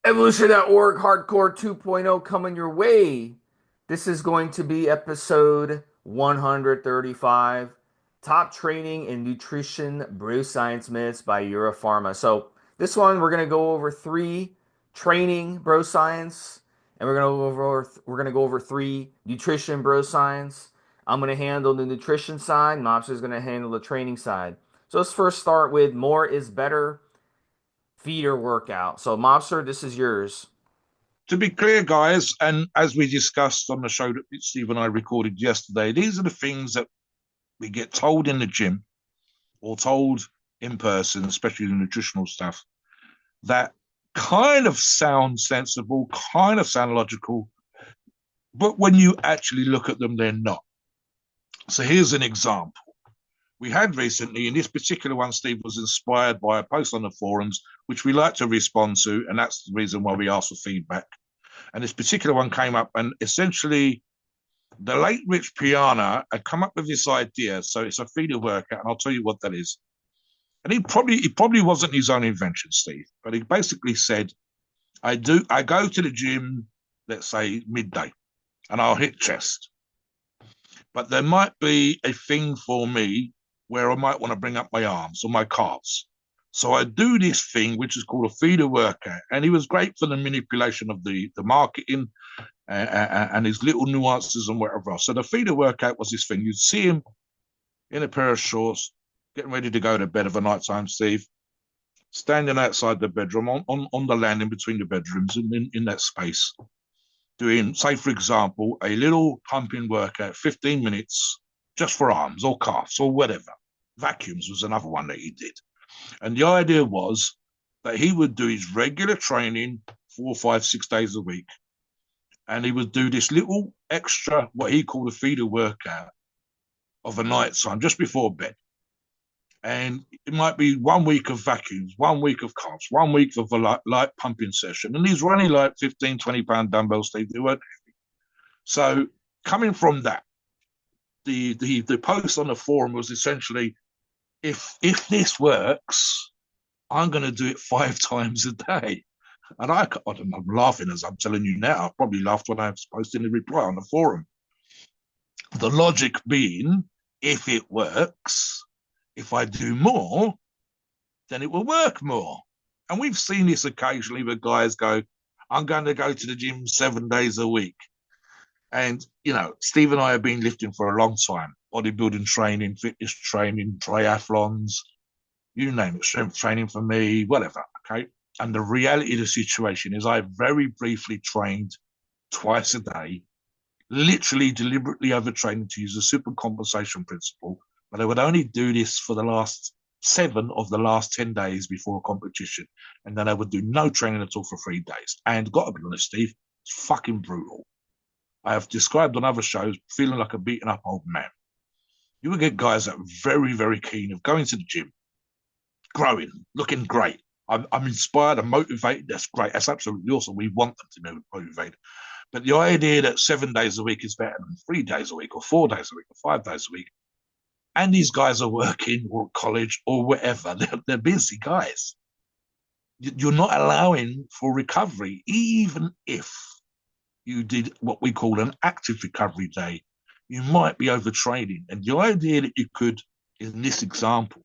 Evolution.org Hardcore 2.0 coming your way. This is going to be episode 135, Top Training and Nutrition Bro Science Myths by Euro Pharma. So this one we're going to go over three training bro science, and we're going to go over three nutrition bro science. I'm going to handle the nutrition side, Mobster is going to handle the training side. So let's first start with more is better feeder workout. So, Mobster, this is yours. To be clear, guys, and as we discussed on the show that Steve and I recorded yesterday, these are the things that we get told in the gym or told in person, especially the nutritional stuff, that kind of sound sensible, kind of sound logical, but when you actually look at them, they're not. So here's an example. We had recently, in this particular one, Steve was inspired by a post on the forums, which we like to respond to, and that's the reason why we ask for feedback. And this particular one came up, and essentially, the late Rich Piana had come up with this idea. So it's a feeder workout, and I'll tell you what that is. And he probably wasn't his own invention, Steve, but he basically said, I go to the gym, let's say midday, and I'll hit chest. But there might be a thing for me where I might want to bring up my arms or my calves. So I do this thing, which is called a feeder workout. And he was great for the manipulation of the marketing and his little nuances and whatever else. So the feeder workout was this thing. You'd see him in a pair of shorts, getting ready to go to bed of a night time, Steve, standing outside the bedroom on the landing between the bedrooms in that space, doing, say, for example, a little pumping workout, 15 minutes, just for arms or calves or whatever. Vacuums was another one that he did. And the idea was that he would do his regular training 4, 5, 6 days a week. And he would do this little extra, what he called a feeder workout of a night time just before bed. And it might be 1 week of vacuums, 1 week of calves, 1 week of a light pumping session. And these were only like 15, £20 dumbbells, Steve. They weren't heavy. So coming from that, the post on the forum was essentially, if this works, I'm going to do it 5 times a day. And I'm laughing as I'm telling you now. I probably laughed when I was posting the reply on the forum. The logic being, if it works, if I do more, then it will work more. And we've seen this occasionally where guys go, I'm going to go to the gym 7 days a week. And, Steve and I have been lifting for a long time, bodybuilding training, fitness training, triathlons, you name it, strength training for me, whatever. Okay. And the reality of the situation is I very briefly trained twice a day, literally deliberately overtraining to use the super compensation principle. But I would only do this for the last 7 of the last 10 days before a competition. And then I would do no training at all for 3 days. And got to be honest, Steve, it's fucking brutal. I have described on other shows feeling like a beaten up old man. You would get guys that are very, very keen of going to the gym, growing, looking great. I'm inspired, I'm motivated. That's great. That's absolutely awesome. We want them to be motivated. But the idea that 7 days a week is better than 3 days a week or 4 days a week or 5 days a week, and these guys are working or at college or whatever, they're busy guys. You're not allowing for recovery, even if you did what we call an active recovery day. You might be overtraining. And the idea that you could, in this example,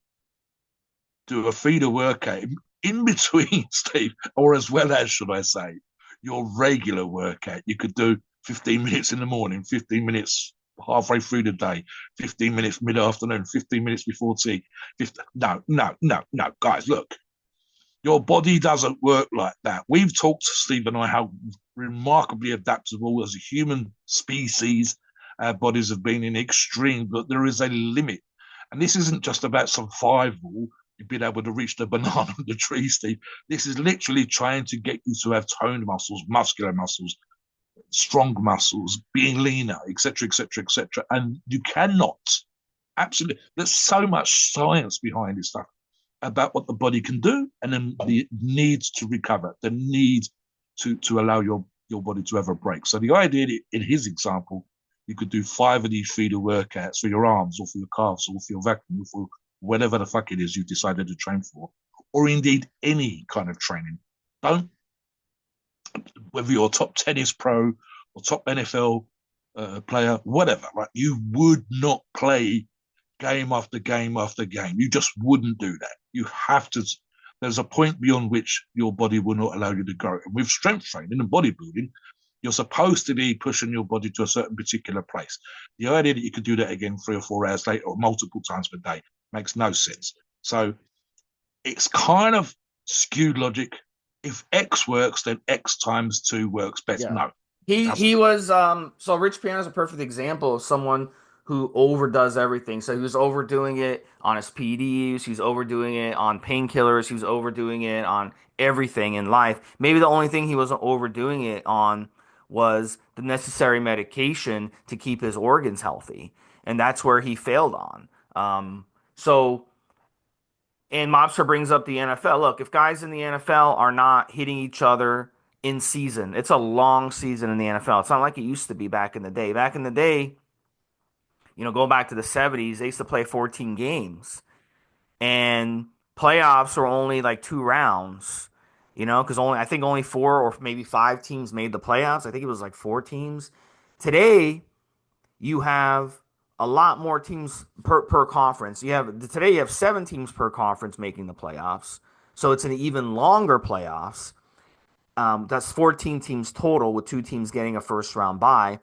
do a feeder workout in between, Steve, or as well as, should I say, your regular workout. You could do 15 minutes in the morning, 15 minutes halfway through the day, 15 minutes mid-afternoon, 15 minutes before tea. 15, no, guys, look, your body doesn't work like that. We've talked, Steve and I, how remarkably adaptable as a human species our bodies have been in extreme, but there is a limit. And this isn't just about survival, being able to reach the banana on the tree, Steve. This is literally trying to get you to have toned muscles, muscular muscles, strong muscles, being leaner, etc., etc., etc. And you cannot, absolutely, there's so much science behind this stuff about what the body can do, and then the need to recover, the need to allow your body to have a break. So the idea in his example, you could do 5 of these feeder workouts for your arms or for your calves or for your vacuum or for whatever the fuck it is you decided to train for, or indeed any kind of training. Don't whether you're a top tennis pro or top NFL player, whatever, right? You would not play game after game after game. You just wouldn't do that. You have to. There's a point beyond which your body will not allow you to go. And with strength training and bodybuilding, you're supposed to be pushing your body to a certain particular place. The idea that you could do that again 3 or 4 hours later or multiple times per day makes no sense. So it's kind of skewed logic. If X works, then X times two works best. Yeah. No, it He doesn't. was so Rich Piano is a perfect example of someone who overdoes everything. So he was overdoing it on his PEDs, he was overdoing it on painkillers, he was overdoing it on everything in life. Maybe the only thing he wasn't overdoing it on was the necessary medication to keep his organs healthy. And that's where he failed on. So and Mobster brings up the NFL. Look, if guys in the NFL are not hitting each other in season, it's a long season in the NFL. It's not like it used to be back in the day. Back in the day, going back to the 70s, they used to play 14 games. And playoffs were only like 2 rounds, because I think only 4 or maybe 5 teams made the playoffs. I think it was like 4 teams. Today, you have a lot more teams per conference. You have 7 teams per conference making the playoffs, so it's an even longer playoffs. That's 14 teams total, with 2 teams getting a first round bye,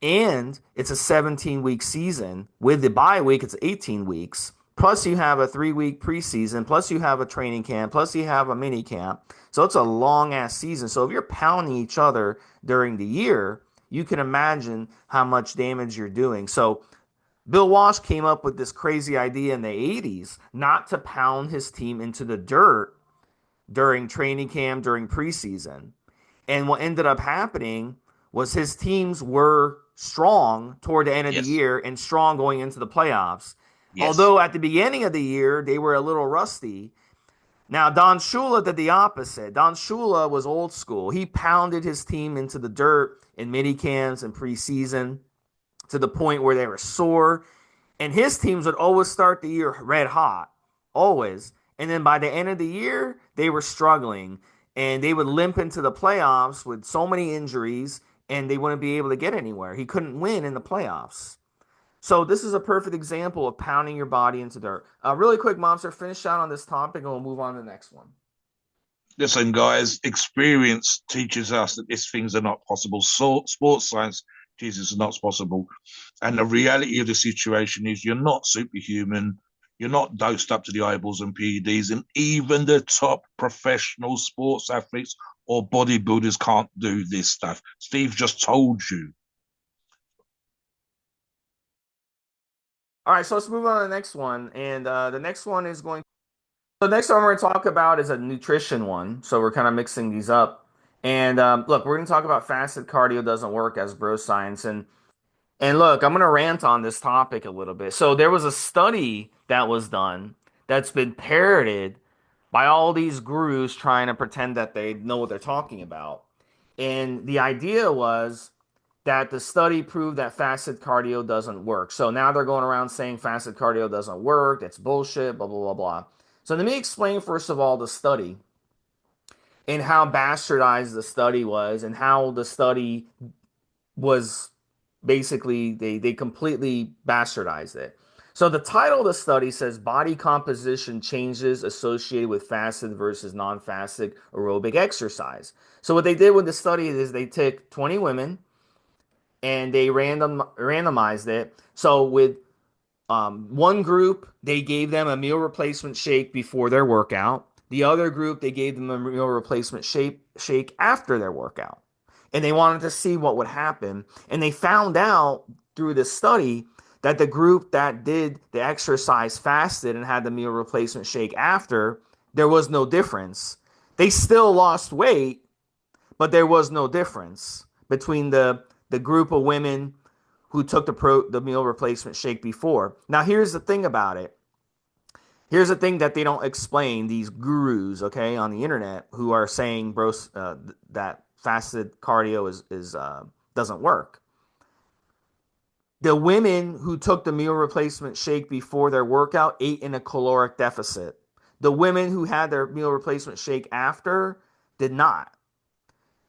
and it's a 17-week season. With the bye week, it's 18 weeks. Plus, you have a 3-week preseason. Plus, you have a training camp. Plus, you have a mini camp. So it's a long ass season. So if you're pounding each other during the year, you can imagine how much damage you're doing. So Bill Walsh came up with this crazy idea in the 80s not to pound his team into the dirt during training camp, during preseason. And what ended up happening was his teams were strong toward the end of the Yes, year and strong going into the playoffs. yes, Although at the beginning of the year, they were a little rusty. Now, Don Shula did the opposite. Don Shula was old school. He pounded his team into the dirt in mini camps and preseason to the point where they were sore. And his teams would always start the year red hot, always. And then by the end of the year, they were struggling and they would limp into the playoffs with so many injuries and they wouldn't be able to get anywhere. He couldn't win in the playoffs. So this is a perfect example of pounding your body into dirt. Really quick, Monster, finish out on this topic and we'll move on to the next one. listen, guys, experience teaches us that these things are not possible. So, sports science teaches it's not possible. And the reality of the situation is you're not superhuman. You're not dosed up to the eyeballs and PEDs. And even the top professional sports athletes or bodybuilders can't do this stuff. Steve just told you. All right, so let's move on to the next one. And the next one is going. So next one we're going to talk about is a nutrition one. So we're kind of mixing these up. And look, we're going to talk about fasted cardio doesn't work as bro science. And look, I'm going to rant on this topic a little bit. So there was a study that was done that's been parroted by all these gurus trying to pretend that they know what they're talking about. And the idea was that the study proved that fasted cardio doesn't work. So now they're going around saying fasted cardio doesn't work. That's bullshit, blah, blah, blah, blah. So let me explain, first of all, the study and how bastardized the study was and how the study was basically they completely bastardized it. So the title of the study says body composition changes associated with fasted versus non-fasted aerobic exercise. So what they did with the study is they took 20 women and they randomized it. So with one group, they gave them a meal replacement shake before their workout. The other group, they gave them a meal replacement shake after their workout. And they wanted to see what would happen. And they found out through the study that the group that did the exercise fasted and had the meal replacement shake after, there was no difference. They still lost weight, but there was no difference between the group of women who took the meal replacement shake before. Now here's the thing about it. Here's the thing that they don't explain. These gurus, okay, on the internet who are saying, bros, that fasted cardio is doesn't work. The women who took the meal replacement shake before their workout ate in a caloric deficit. The women who had their meal replacement shake after did not.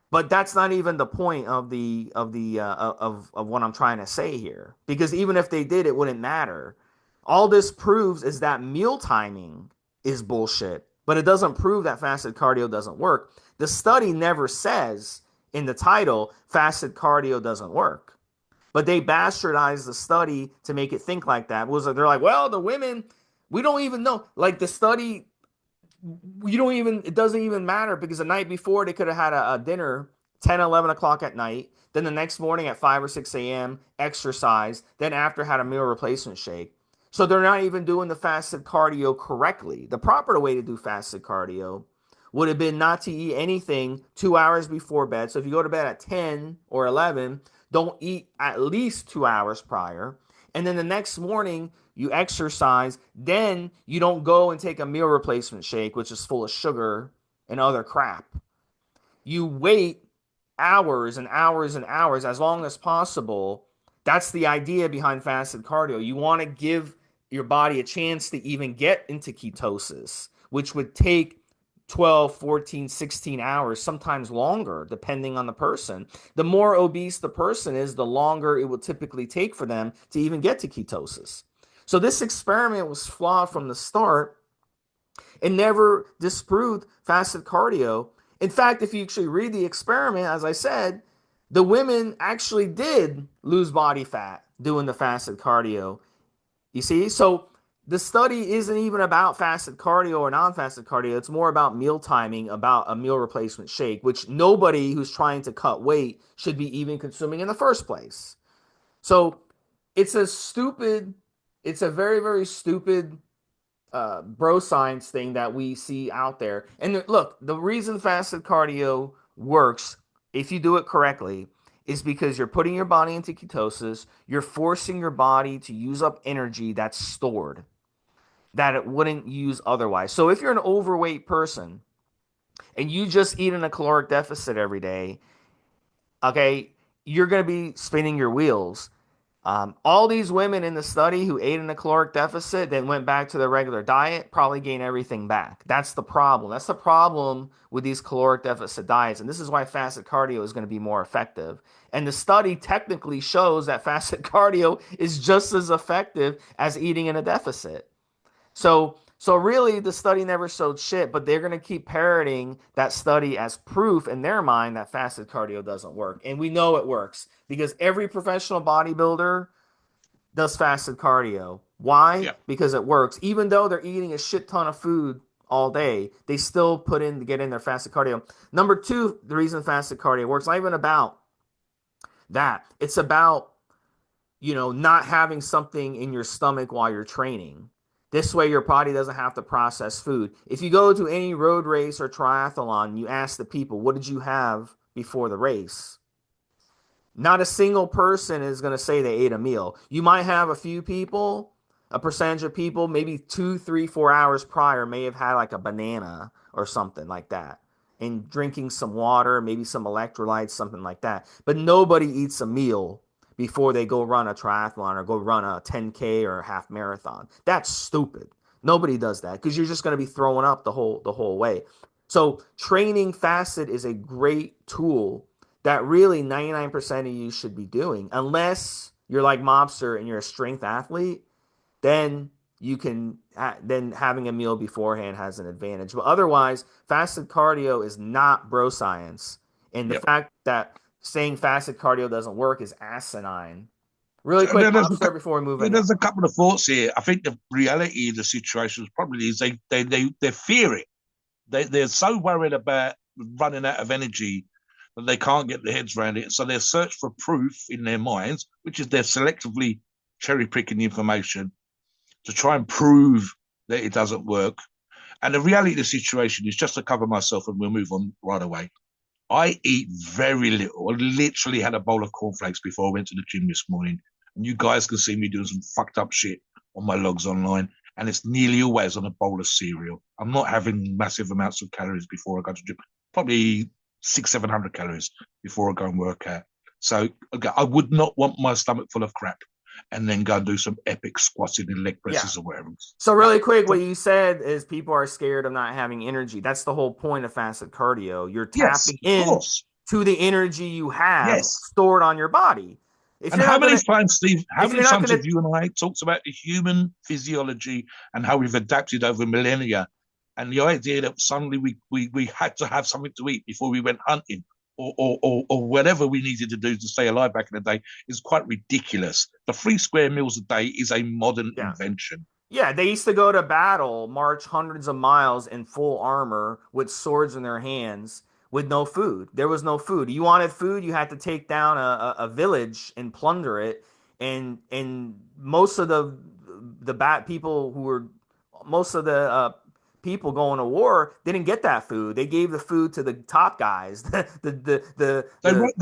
But that's not even the point of of what I'm trying to say here. Because even if they did, it wouldn't matter. All this proves is that meal timing is bullshit, but it doesn't prove that fasted cardio doesn't work. The study never says in the title fasted cardio doesn't work. But they bastardized the study to make it think like that. It was like, they're like, well, the women, we don't even know. Like the study, you don't even, it doesn't even matter because the night before they could have had a dinner 10, 11 o'clock at night, then the next morning at 5 or 6 a.m exercise, then after had a meal replacement shake. So they're not even doing the fasted cardio correctly. The proper way to do fasted cardio would have been not to eat anything 2 hours before bed. So if you go to bed at 10 or 11, don't eat at least 2 hours prior. And then the next morning, you exercise. Then you don't go and take a meal replacement shake, which is full of sugar and other crap. You wait hours and hours and hours, as long as possible. That's the idea behind fasted cardio. You want to give your body a chance to even get into ketosis, which would take 12, 14, 16 hours, sometimes longer, depending on the person. The more obese the person is, the longer it will typically take for them to even get to ketosis. So this experiment was flawed from the start and never disproved fasted cardio. In fact, if you actually read the experiment, as I said, the women actually did lose body fat doing the fasted cardio. You see? So the study isn't even about fasted cardio or non-fasted cardio. It's more about meal timing, about a meal replacement shake, which nobody who's trying to cut weight should be even consuming in the first place. So it's a stupid, it's a very, very stupid bro science thing that we see out there. And look, the reason fasted cardio works, if you do it correctly, is because you're putting your body into ketosis, you're forcing your body to use up energy that's stored that it wouldn't use otherwise. So if you're an overweight person and you just eat in a caloric deficit every day, okay, you're going to be spinning your wheels. All these women in the study who ate in a caloric deficit, then went back to their regular diet, probably gained everything back. That's the problem. That's the problem with these caloric deficit diets. And this is why fasted cardio is going to be more effective. And the study technically shows that fasted cardio is just as effective as eating in a deficit. So really, the study never showed shit, but they're gonna keep parroting that study as proof in their mind that fasted cardio doesn't work, and we know it works because every professional bodybuilder does fasted cardio. Why? Yeah. Because it works. Even though they're eating a shit ton of food all day, they still put in to get in their fasted cardio. Number two, the reason fasted cardio works, not even about that. It's about not having something in your stomach while you're training. This way, your body doesn't have to process food. If you go to any road race or triathlon, you ask the people, what did you have before the race? Not a single person is going to say they ate a meal. You might have a few people, a percentage of people, maybe 2, 3, 4 hours prior may have had like a banana or something like that and drinking some water, maybe some electrolytes, something like that. But nobody eats a meal before they go run a triathlon or go run a 10K or a half marathon. That's stupid. Nobody does that because you're just going to be throwing up the whole way. So training fasted is a great tool that really 99% of you should be doing. Unless you're like Mobster and you're a strength athlete, then you can then having a meal beforehand has an advantage. But otherwise, fasted cardio is not bro science. And the Yeah. fact that saying fasted cardio doesn't work is asinine. Really So quick, Mobster, before we move in. there's a couple of thoughts here. I think the reality of the situation is probably is they fear it. They're so worried about running out of energy that they can't get their heads around it. So they search for proof in their minds, which is they're selectively cherry picking the information to try and prove that it doesn't work. And the reality of the situation is just to cover myself, and we'll move on right away. I eat very little. I literally had a bowl of cornflakes before I went to the gym this morning. And you guys can see me doing some fucked up shit on my logs online. And it's nearly always on a bowl of cereal. I'm not having massive amounts of calories before I go to the gym. Probably 600, 700 calories before I go and work out. So okay, I would not want my stomach full of crap and then go and do some epic squatting and leg Yeah. presses or whatever. So Yeah. really quick, what So, you said is people are scared of not having energy. That's the whole point of fasted cardio. You're yes, tapping of in course. to the energy you have Yes. stored on your body. If And you're how not many gonna, times, Steve, how if many you're not times gonna, have you and I talked about the human physiology and how we've adapted over millennia? And the idea that suddenly we had to have something to eat before we went hunting or whatever we needed to do to stay alive back in the day is quite ridiculous. The 3 square meals a day is a modern yeah. invention. Yeah, they used to go to battle, march hundreds of miles in full armor with swords in their hands with no food. There was no food. You wanted food, you had to take down a village and plunder it. And most of the bad people who were most of the people going to war didn't get that food. They gave the food to the top guys. They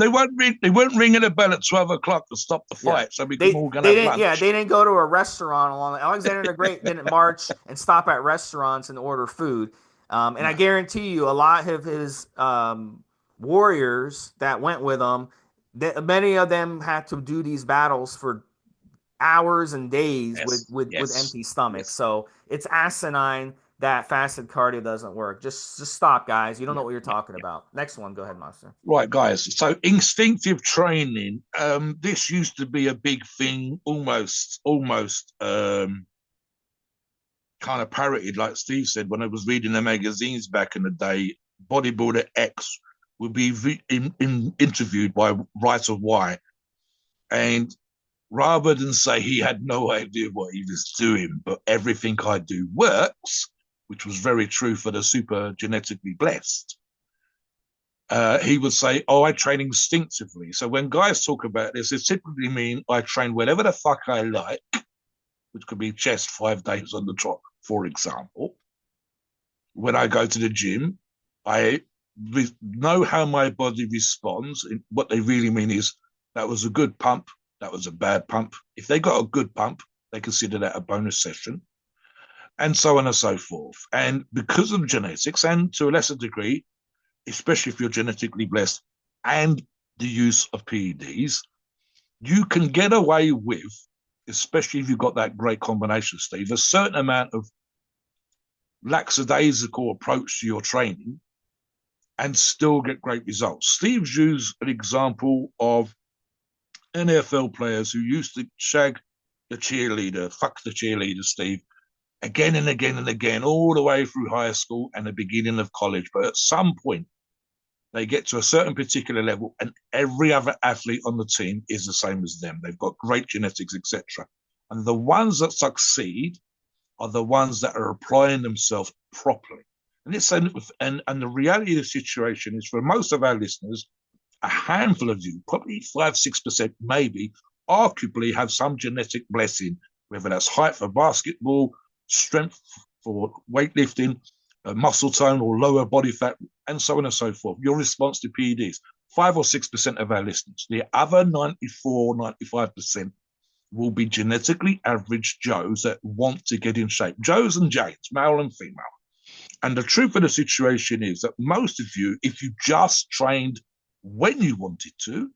weren't ringing a bell at 12 o'clock to stop the Yeah. fight so we can They all go and they have didn't yeah, lunch. they didn't go to a restaurant along Alexander the Great didn't march and stop at restaurants and order food. And I No. guarantee you a lot of his warriors that went with him, many of them had to do these battles for hours and days with Yes, with yes, empty stomachs. yes. So it's asinine that fasted cardio doesn't work. Just stop, guys. You don't know Yeah, what you're yeah, talking yeah. about. Next one, go ahead, Monster. Right, guys. So instinctive training. This used to be a big thing, almost kind of parroted, like Steve said when I was reading the magazines back in the day. Bodybuilder X would be interviewed by writer Y, and rather than say he had no idea what he was doing, but everything I do works, which was very true for the super genetically blessed. He would say, "Oh, I train instinctively." So when guys talk about this, it typically mean I train whatever the fuck I like, which could be chest 5 days on the trot, for example. When I go to the gym, I know how my body responds. What they really mean is that was a good pump, that was a bad pump. If they got a good pump, they consider that a bonus session, and so on and so forth. And because of genetics, and to a lesser degree, especially if you're genetically blessed, and the use of PEDs, you can get away with, especially if you've got that great combination, Steve, a certain amount of lackadaisical approach to your training and still get great results. Steve's used an example of NFL players who used to shag the cheerleader, fuck the cheerleader, Steve, again and again and again, all the way through high school and the beginning of college. But at some point, they get to a certain particular level, and every other athlete on the team is the same as them. They've got great genetics, etc. And the ones that succeed are the ones that are applying themselves properly. And it's and the reality of the situation is for most of our listeners, a handful of you, probably 5-6%, maybe, arguably have some genetic blessing, whether that's height for basketball, strength for weightlifting, muscle tone or lower body fat, and so on and so forth. Your response to PEDs, 5 or 6% of our listeners. The other 94, 95% will be genetically average Joes that want to get in shape. Joes and Janes, male and female. And the truth of the situation is that most of you, if you just trained when you wanted to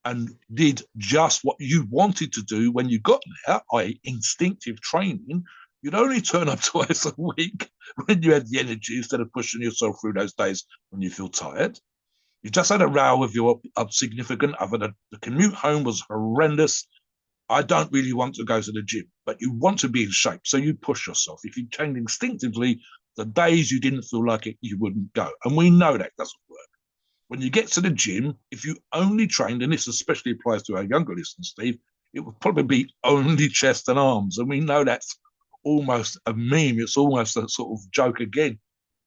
and did just what you wanted to do when you got there, i.e., instinctive training, you'd only turn up twice a week when you had the energy instead of pushing yourself through those days when you feel tired. You just had a row with your significant other. The commute home was horrendous. I don't really want to go to the gym, but you want to be in shape. So you push yourself. If you trained instinctively, the days you didn't feel like it, you wouldn't go. And we know that doesn't work. When you get to the gym, if you only trained, and this especially applies to our younger listeners, Steve, it would probably be only chest and arms. And we know that's almost a meme. It's almost a sort of joke again.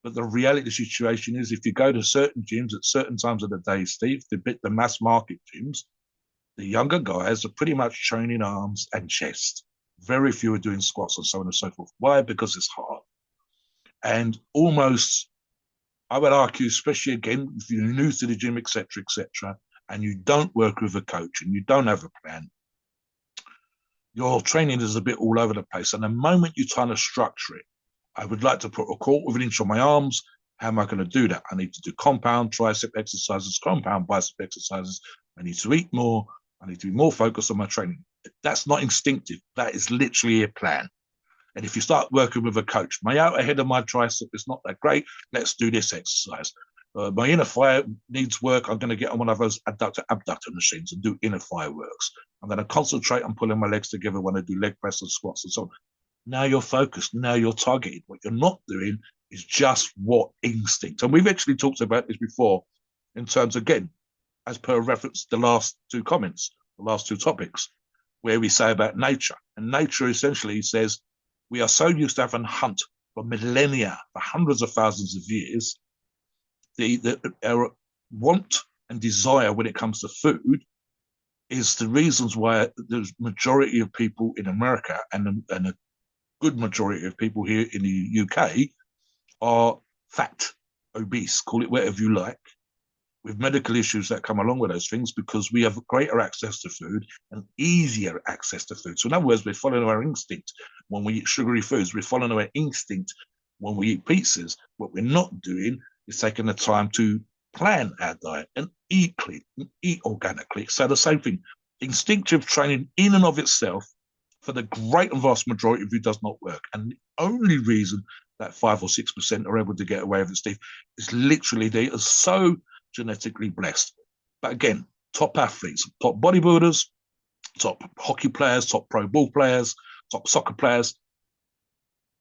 But the reality of the situation is if you go to certain gyms at certain times of the day, Steve, the mass market gyms, the younger guys are pretty much training arms and chest. Very few are doing squats and so on and so forth. Why? Because it's hard. And almost, I would argue, especially again, if you're new to the gym, etc., and you don't work with a coach and you don't have a plan, your training is a bit all over the place. And the moment you try to structure it, I would like to put a quarter of an inch on my arms. How am I going to do that? I need to do compound tricep exercises, compound bicep exercises. I need to eat more. I need to be more focused on my training. That's not instinctive. That is literally a plan. And if you start working with a coach, my outer head of my tricep is not that great. Let's do this exercise. My inner fire needs work. I'm going to get on one of those adductor abductor machines and do inner fire works. I'm going to concentrate on pulling my legs together when I do leg press and squats and so on. Now you're focused. Now you're targeted. What you're not doing is just what instinct. And we've actually talked about this before in terms, again, as per reference, the last two comments, the last two topics, where we say about nature. And nature essentially says we are so used to having hunt for millennia, for hundreds of thousands of years, our want and desire when it comes to food is the reasons why the majority of people in America and a good majority of people here in the UK are fat, obese, call it whatever you like, with medical issues that come along with those things because we have greater access to food and easier access to food. So in other words, we're following our instinct when we eat sugary foods. We're following our instinct when we eat pizzas. What we're not doing is taking the time to plan our diet and eat clean, and eat organically. So the same thing, instinctive training in and of itself for the great and vast majority of you does not work. And the only reason that 5 or 6% are able to get away with it, Steve, is literally they are so genetically blessed. But again, top athletes, top bodybuilders, top hockey players, top pro ball players, top soccer players,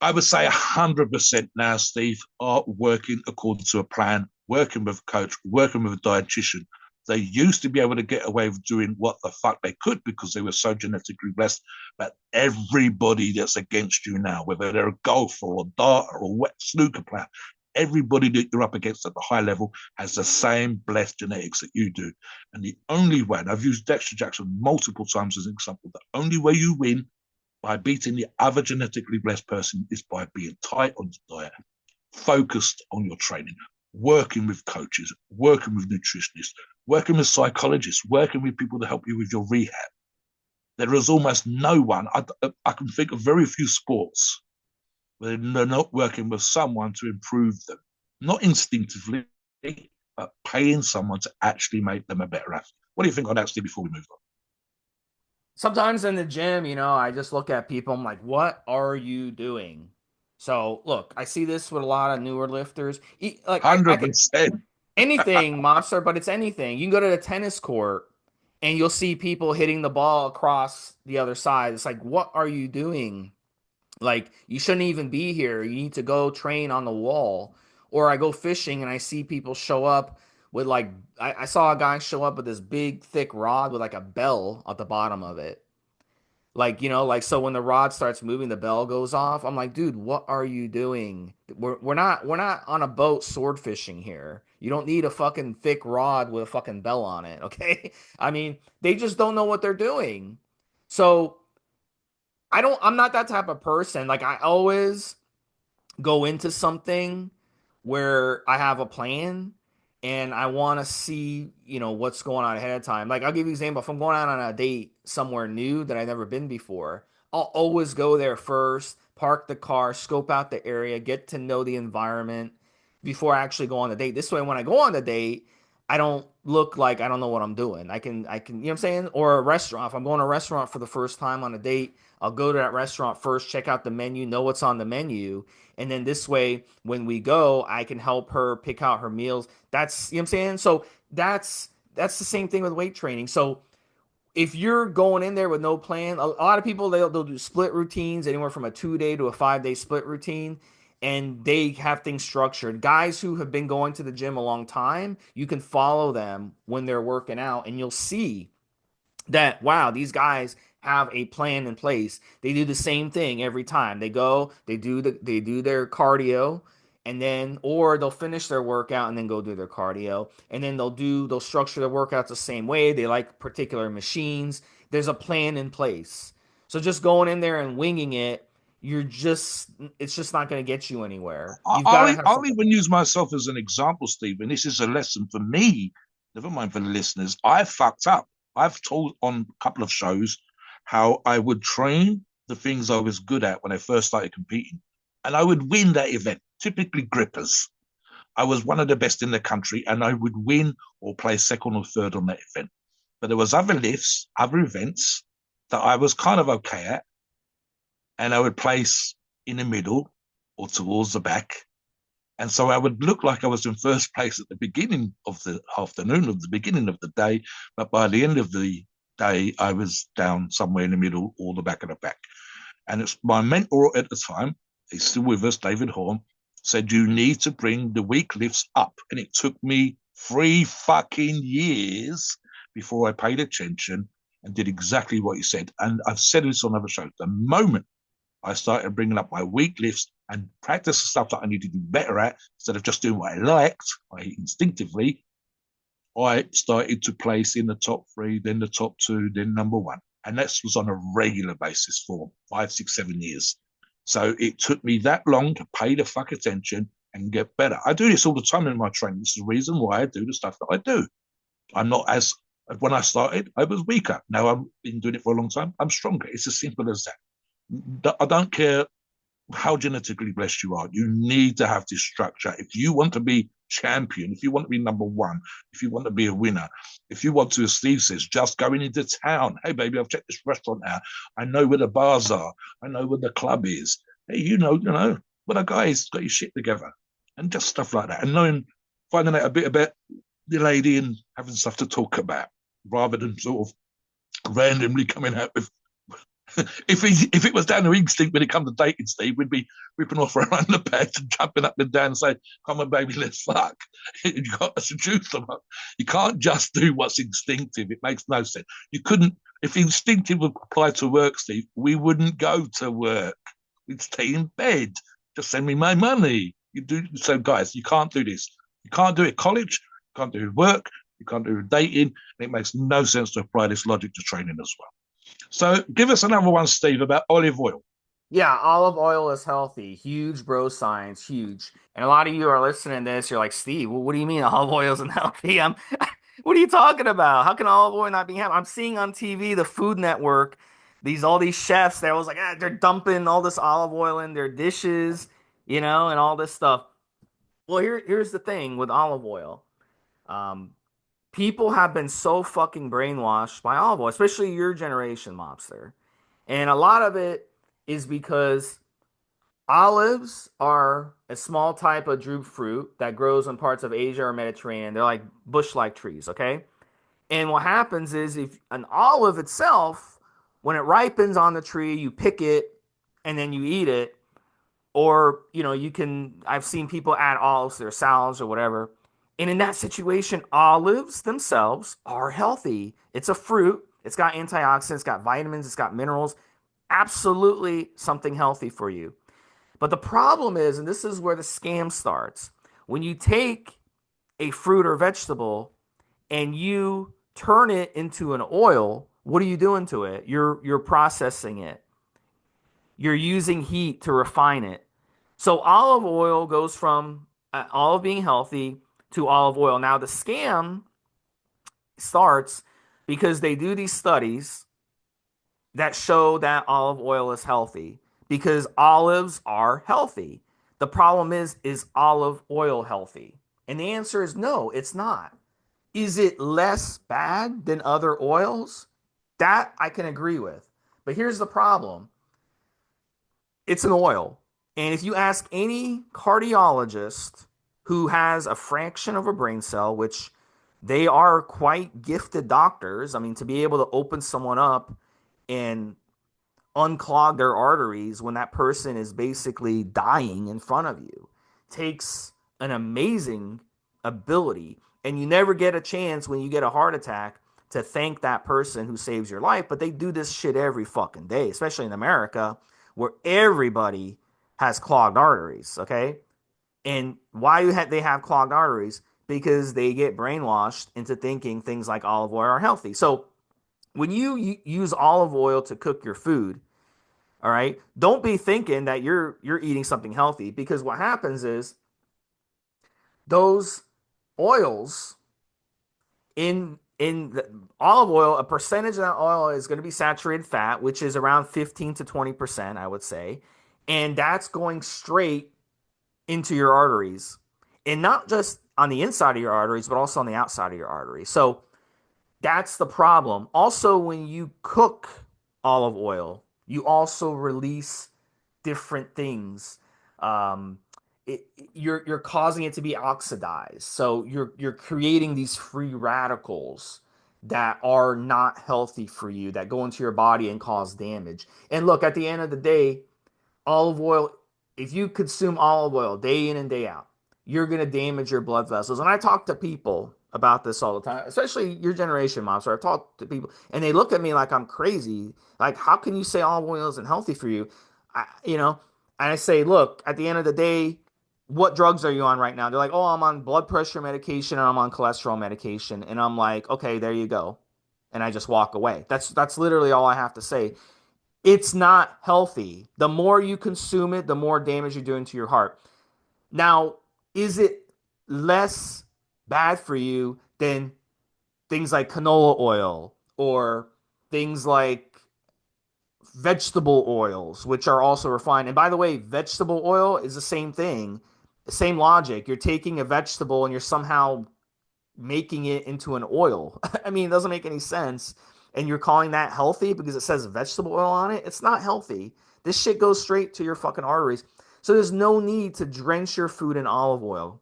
I would say 100% now, Steve, are working according to a plan, working with a coach, working with a dietitian. They used to be able to get away with doing what the fuck they could because they were so genetically blessed. But everybody that's against you now, whether they're a golfer or a darter or a wet snooker player, everybody that you're up against at the high level has the same blessed genetics that you do. And the only way, and I've used Dexter Jackson multiple times as an example, the only way you win by beating the other genetically blessed person is by being tight on your diet, focused on your training, working with coaches, working with nutritionists, working with psychologists, working with people to help you with your rehab. There is almost no one, I can think of very few sports where they're not working with someone to improve them, not instinctively, but paying someone to actually make them a better athlete. What do you think on that, Steve, before we move on? Sometimes in the gym, I just look at people, I'm like, what are you doing? So look, I see this with a lot of newer lifters. Like I can 100%. anything, monster, but it's anything. You can go to the tennis court and you'll see people hitting the ball across the other side. It's like, what are you doing? Like, you shouldn't even be here. You need to go train on the wall. Or I go fishing and I see people show up with like, I saw a guy show up with this big, thick rod with like a bell at the bottom of it. Like, like so when the rod starts moving, the bell goes off. I'm like, dude, what are you doing? We're not on a boat sword fishing here. You don't need a fucking thick rod with a fucking bell on it, okay? I mean, they just don't know what they're doing. So I'm not that type of person. Like I always go into something where I have a plan and I want to see, what's going on ahead of time. Like I'll give you an example. If I'm going out on a date somewhere new that I've never been before, I'll always go there first, park the car, scope out the area, get to know the environment before I actually go on the date. This way, when I go on the date, I don't look like I don't know what I'm doing. I can, what I'm saying? Or a restaurant. If I'm going to a restaurant for the first time on a date, I'll go to that restaurant first, check out the menu, know what's on the menu, and then this way, when we go, I can help her pick out her meals. That's, what I'm saying? So that's the same thing with weight training. So if you're going in there with no plan, a lot of people they'll do split routines, anywhere from a 2 day to a 5 day split routine, and they have things structured. Guys who have been going to the gym a long time, you can follow them when they're working out, and you'll see that wow, these guys have a plan in place. They do the same thing every time. They do their cardio, and then or they'll finish their workout and then go do their cardio. And then they'll structure their workouts the same way. They like particular machines. There's a plan in place. So just going in there and winging it, it's just not going to get you anywhere. You've got to have I'll something. even use myself as an example, Steve, and this is a lesson for me, never mind for the listeners. I fucked up. I've told on a couple of shows how I would train the things I was good at when I first started competing, and I would win that event, typically grippers. I was one of the best in the country, and I would win or play second or third on that event. But there was other lifts, other events that I was kind of okay at, and I would place in the middle or towards the back. And so I would look like I was in first place at the beginning of the afternoon, of the beginning of the day, but by the end of the day, I was down somewhere in the middle or the back of the pack. And it's my mentor at the time, he's still with us, David Horn, said, you need to bring the weak lifts up. And it took me 3 fucking years before I paid attention and did exactly what he said. And I've said this on other shows. The moment I started bringing up my weak lifts and practice the stuff that I need to do better at instead of just doing what I liked, instinctively, I started to place in the top three, then the top two, then number one. And that was on a regular basis for 5, 6, 7 years. So it took me that long to pay the fuck attention and get better. I do this all the time in my training. This is the reason why I do the stuff that I do. I'm not as, when I started, I was weaker. Now I've been doing it for a long time. I'm stronger. It's as simple as that. I don't care how genetically blessed you are. You need to have this structure. If you want to be champion, if you want to be number one, if you want to be a winner, if you want to, as Steve says, just going into town. Hey, baby, I've checked this restaurant out. I know where the bars are. I know where the club is. Hey, but a guy's got his shit together and just stuff like that. And finding out a bit about the lady and having stuff to talk about rather than sort of randomly coming out with if it was down to instinct when it comes to dating, Steve, we'd be ripping off around the bed and jumping up and down and saying, come on, baby, let's fuck. You got to seduce them up. You can't just do what's instinctive. It makes no sense. You couldn't, if instinctive would apply to work, Steve, we wouldn't go to work. We'd stay in bed. Just send me my money. You do so, guys, you can't do this. You can't do it at college, you can't do it at work, you can't do it dating. It makes no sense to apply this logic to training as well. So give us another one, Steve, about olive oil. Yeah, olive oil is healthy. Huge bro science, huge. And a lot of you are listening to this, you're like, Steve, what do you mean olive oil isn't healthy? What are you talking about? How can olive oil not be healthy? I'm seeing on TV, the Food Network, all these chefs that was like, they're dumping all this olive oil in their dishes, and all this stuff. Well, here's the thing with olive oil. Um, People have been so fucking brainwashed by olive oil, especially your generation, mobster. And a lot of it is because olives are a small type of drupe fruit that grows in parts of Asia or Mediterranean. They're like bush-like trees, okay? And what happens is if an olive itself, when it ripens on the tree, you pick it and then you eat it, or I've seen people add olives to their salads or whatever. And in that situation, olives themselves are healthy. It's a fruit. It's got antioxidants, it's got vitamins, it's got minerals. Absolutely something healthy for you. But the problem is, and this is where the scam starts, when you take a fruit or vegetable and you turn it into an oil, what are you doing to it? You're processing it. You're using heat to refine it. So olive oil goes from olive being healthy to olive oil. Now the scam starts because they do these studies that show that olive oil is healthy because olives are healthy. The problem is olive oil healthy? And the answer is no, it's not. Is it less bad than other oils? That I can agree with. But here's the problem. It's an oil. And if you ask any cardiologist who has a fraction of a brain cell, which they are quite gifted doctors, I mean, to be able to open someone up and unclog their arteries when that person is basically dying in front of you takes an amazing ability. And you never get a chance when you get a heart attack to thank that person who saves your life. But they do this shit every fucking day, especially in America, where everybody has clogged arteries. Okay. And why do they have clogged arteries? Because they get brainwashed into thinking things like olive oil are healthy. So when you use olive oil to cook your food, all right, don't be thinking that you're eating something healthy, because what happens is those oils in the olive oil, a percentage of that oil is going to be saturated fat, which is around 15 to 20%, I would say. And that's going straight into your arteries. And not just on the inside of your arteries, but also on the outside of your arteries. So that's the problem. Also, when you cook olive oil, you also release different things. Um, you're causing it to be oxidized. So you're creating these free radicals that are not healthy for you, that go into your body and cause damage. And look, at the end of the day, olive oil, if you consume olive oil day in and day out, you're going to damage your blood vessels. And I talk to people about this all the time, especially your generation, mom. So I talk to people and they look at me like I'm crazy. Like, how can you say olive oil isn't healthy for you? You know, and I say, look, at the end of the day, what drugs are you on right now? They're like, oh, I'm on blood pressure medication and I'm on cholesterol medication. And I'm like, okay, there you go. And I just walk away. That's literally all I have to say. It's not healthy. The more you consume it, the more damage you're doing to your heart. Now, is it less bad for you than things like canola oil or things like vegetable oils, which are also refined? And by the way, vegetable oil is the same thing, the same logic. You're taking a vegetable and you're somehow making it into an oil. I mean, it doesn't make any sense. And you're calling that healthy because it says vegetable oil on it? It's not healthy. This shit goes straight to your fucking arteries. So there's no need to drench your food in olive oil,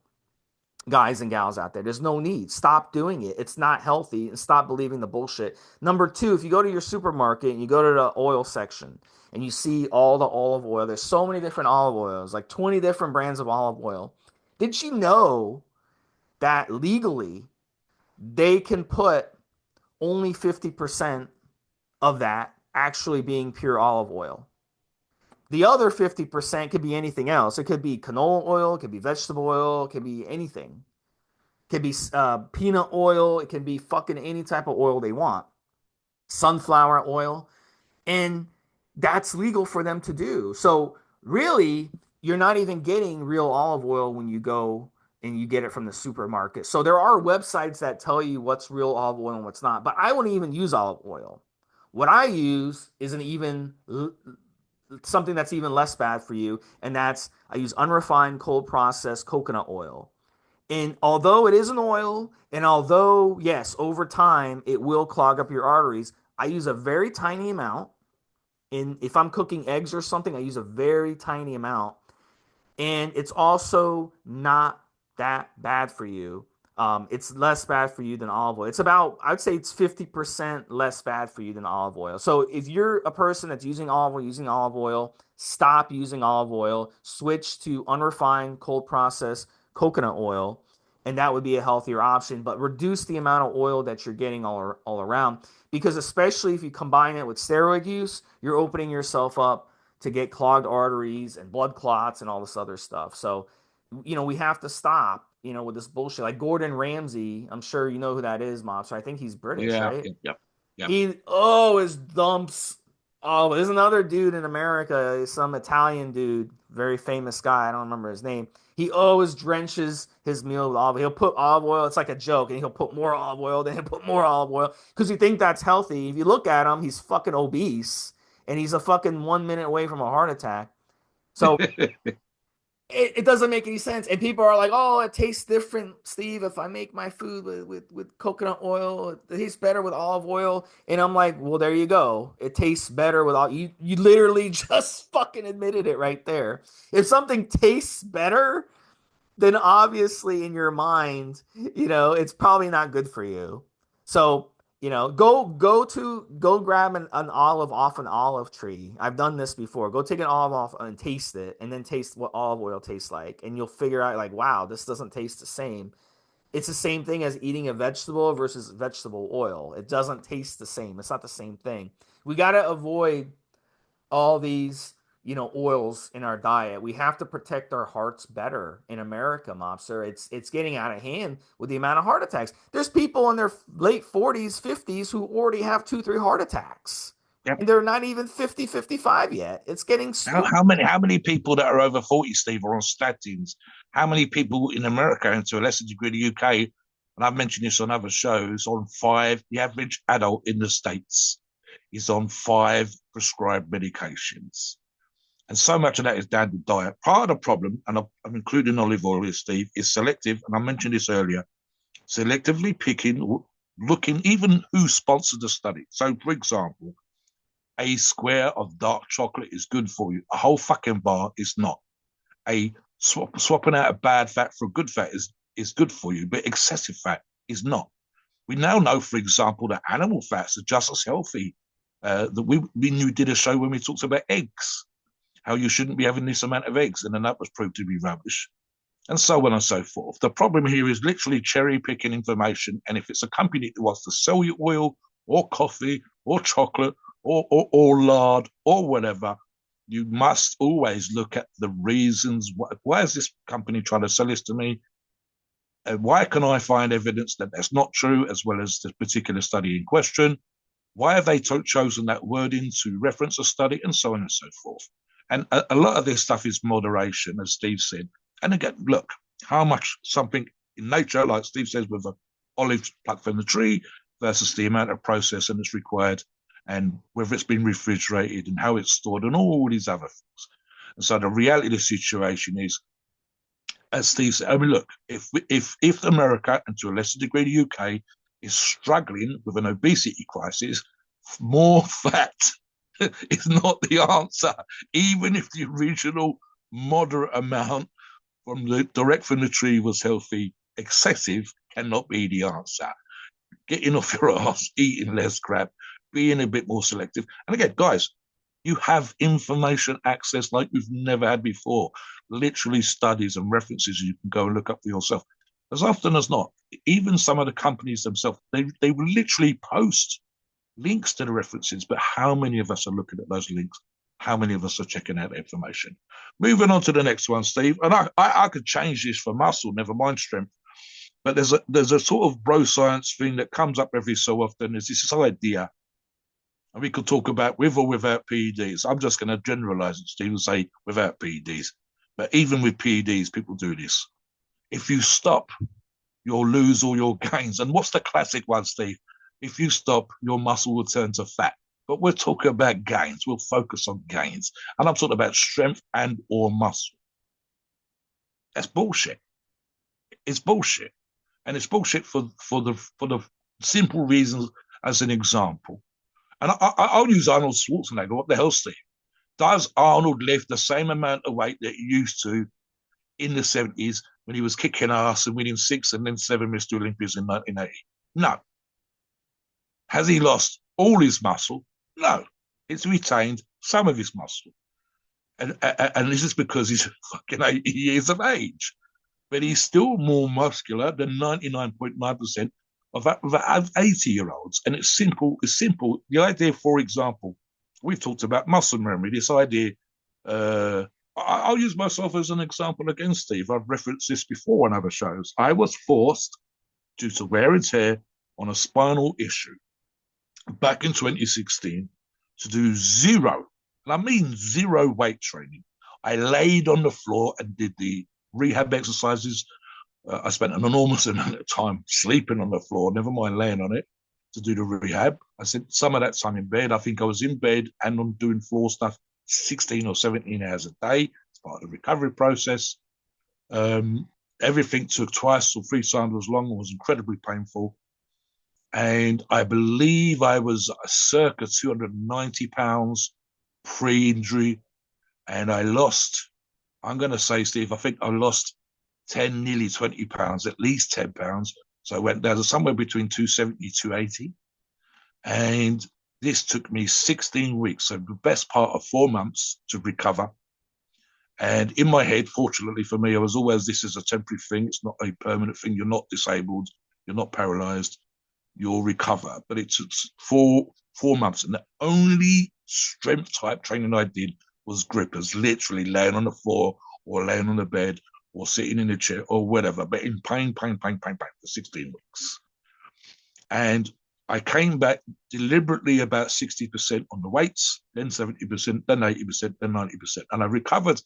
guys and gals out there. There's no need. Stop doing it. It's not healthy, and stop believing the bullshit. Number two, if you go to your supermarket and you go to the oil section and you see all the olive oil, there's so many different olive oils, like 20 different brands of olive oil. Did you know that legally they can put only 50% of that actually being pure olive oil? The other 50% could be anything else. It could be canola oil, it could be vegetable oil, it could be anything. It could be peanut oil, it can be fucking any type of oil they want. Sunflower oil. And that's legal for them to do. So really, you're not even getting real olive oil when you go and you get it from the supermarket. So there are websites that tell you what's real olive oil and what's not, but I wouldn't even use olive oil. What I use is an even something that's even less bad for you, and that's I use unrefined cold processed coconut oil. And although it is an oil, and although yes, over time it will clog up your arteries, I use a very tiny amount. And if I'm cooking eggs or something, I use a very tiny amount. And it's also not that bad for you. It's less bad for you than olive oil. It's about, I'd say it's 50% less bad for you than olive oil. So if you're a person that's using olive oil, stop using olive oil, switch to unrefined, cold processed coconut oil, and that would be a healthier option. But reduce the amount of oil that you're getting all around, because especially if you combine it with steroid use, you're opening yourself up to get clogged arteries and blood clots and all this other stuff. So, we have to stop, with this bullshit. Like Gordon Ramsay, I'm sure you know who that is, Mobster. I think he's British, Yeah, right? yep, yep, yep. He always dumps. Oh, there's another dude in America, some Italian dude, very famous guy. I don't remember his name. He always drenches his meal with olive. He'll put olive oil. It's like a joke, and he'll put more olive oil. Then he'll put more olive oil because you think that's healthy. If you look at him, he's fucking obese, and he's a fucking 1 minute away from a heart attack. So it doesn't make any sense. And people are like, oh, it tastes different, Steve. If I make my food with coconut oil, it tastes better with olive oil. And I'm like, well, there you go. It tastes better with all you literally just fucking admitted it right there. If something tastes better, then obviously in your mind, it's probably not good for you. So, go grab an olive off an olive tree. I've done this before. Go take an olive off and taste it, and then taste what olive oil tastes like, and you'll figure out like, wow, this doesn't taste the same. It's the same thing as eating a vegetable versus vegetable oil. It doesn't taste the same. It's not the same thing. We got to avoid all these oils in our diet. We have to protect our hearts better in America, mobster. It's getting out of hand with the amount of heart attacks. There's people in their late 40s, 50s who already have 2, 3 heart attacks. Yep. And they're not even 50, 55 yet. It's getting How, stupid. how many how many people that are over 40, Steve, are on statins? How many people in America and to a lesser degree the UK, and I've mentioned this on other shows, on five, the average adult in the States is on five prescribed medications. And so much of that is down to diet. Part of the problem, and I'm including olive oil here, Steve, is selective, and I mentioned this earlier, selectively picking, looking, even who sponsored the study. So, for example, a square of dark chocolate is good for you. A whole fucking bar is not. A Swapping out a bad fat for a good fat is good for you, but excessive fat is not. We now know, for example, that animal fats are just as healthy. That we did a show when we talked about eggs, how you shouldn't be having this amount of eggs, and then that was proved to be rubbish, and so on and so forth. The problem here is literally cherry picking information, and if it's a company that wants to sell you oil or coffee or chocolate or lard or whatever, you must always look at the reasons. Why is this company trying to sell this to me? Why can I find evidence that that's not true, as well as the particular study in question? Why have they chosen that wording to reference a study, and so on and so forth? And a lot of this stuff is moderation, as Steve said. And again, look, how much something in nature, like Steve says, with an olive plucked from the tree versus the amount of processing that's required, and whether it's been refrigerated and how it's stored and all these other things. And so the reality of the situation is, as Steve said, I mean, look, if America, and to a lesser degree the UK, is struggling with an obesity crisis, more fat is not the answer. Even if the original moderate amount from the direct from the tree was healthy, excessive cannot be the answer. Getting off your ass, eating less crap, being a bit more selective. And again, guys, you have information access like you've never had before. Literally studies and references you can go and look up for yourself. As often as not, even some of the companies themselves, they will literally post links to the references, but how many of us are looking at those links? How many of us are checking out the information? Moving on to the next one, Steve, and I could change this for muscle, never mind strength, but there's a sort of bro science thing that comes up every so often. There's this idea, and we could talk about with or without PEDs. I'm just going to generalize it, Steve, and say without PEDs. But even with PEDs, people do this. If you stop, you'll lose all your gains. And what's the classic one, Steve? If you stop, your muscle will turn to fat. But we're talking about gains. We'll focus on gains. And I'm talking about strength and or muscle. That's bullshit. It's bullshit. And it's bullshit for the simple reasons, as an example. And I'll use Arnold Schwarzenegger. What the hell, Steve? Does Arnold lift the same amount of weight that he used to in the 70s when he was kicking ass and winning 6 and then 7 Mr. Olympias in 1980? No. Has he lost all his muscle? No. It's retained some of his muscle. And this is because he's fucking 80 years of age. But he's still more muscular than 99.9% of 80-year-olds. And it's simple. It's simple. The idea, for example, we've talked about muscle memory. This idea, I'll use myself as an example again, Steve. I've referenced this before on other shows. I was forced, due to wear and tear on a spinal issue, back in 2016, to do zero, and I mean zero weight training. I laid on the floor and did the rehab exercises. I spent an enormous amount of time sleeping on the floor, never mind laying on it, to do the rehab. I spent some of that time in bed. I think I was in bed and on doing floor stuff 16 or 17 hours a day. It's part of the recovery process. Everything took twice or 3 times as long and was incredibly painful. And I believe I was circa 290 pounds pre-injury. And I lost, I'm going to say, Steve, I think I lost 10, nearly 20 pounds, at least 10 pounds. So I went down to somewhere between 270, 280. And this took me 16 weeks, so the best part of 4 months to recover. And in my head, fortunately for me, I was always, this is a temporary thing. It's not a permanent thing. You're not disabled. You're not paralyzed. You'll recover. But it took 4 months. And the only strength type training I did was grippers, literally laying on the floor or laying on the bed or sitting in a chair or whatever, but in pain for 16 weeks. And I came back deliberately about 60% on the weights, then 70%, then 80%, then 90%. And I recovered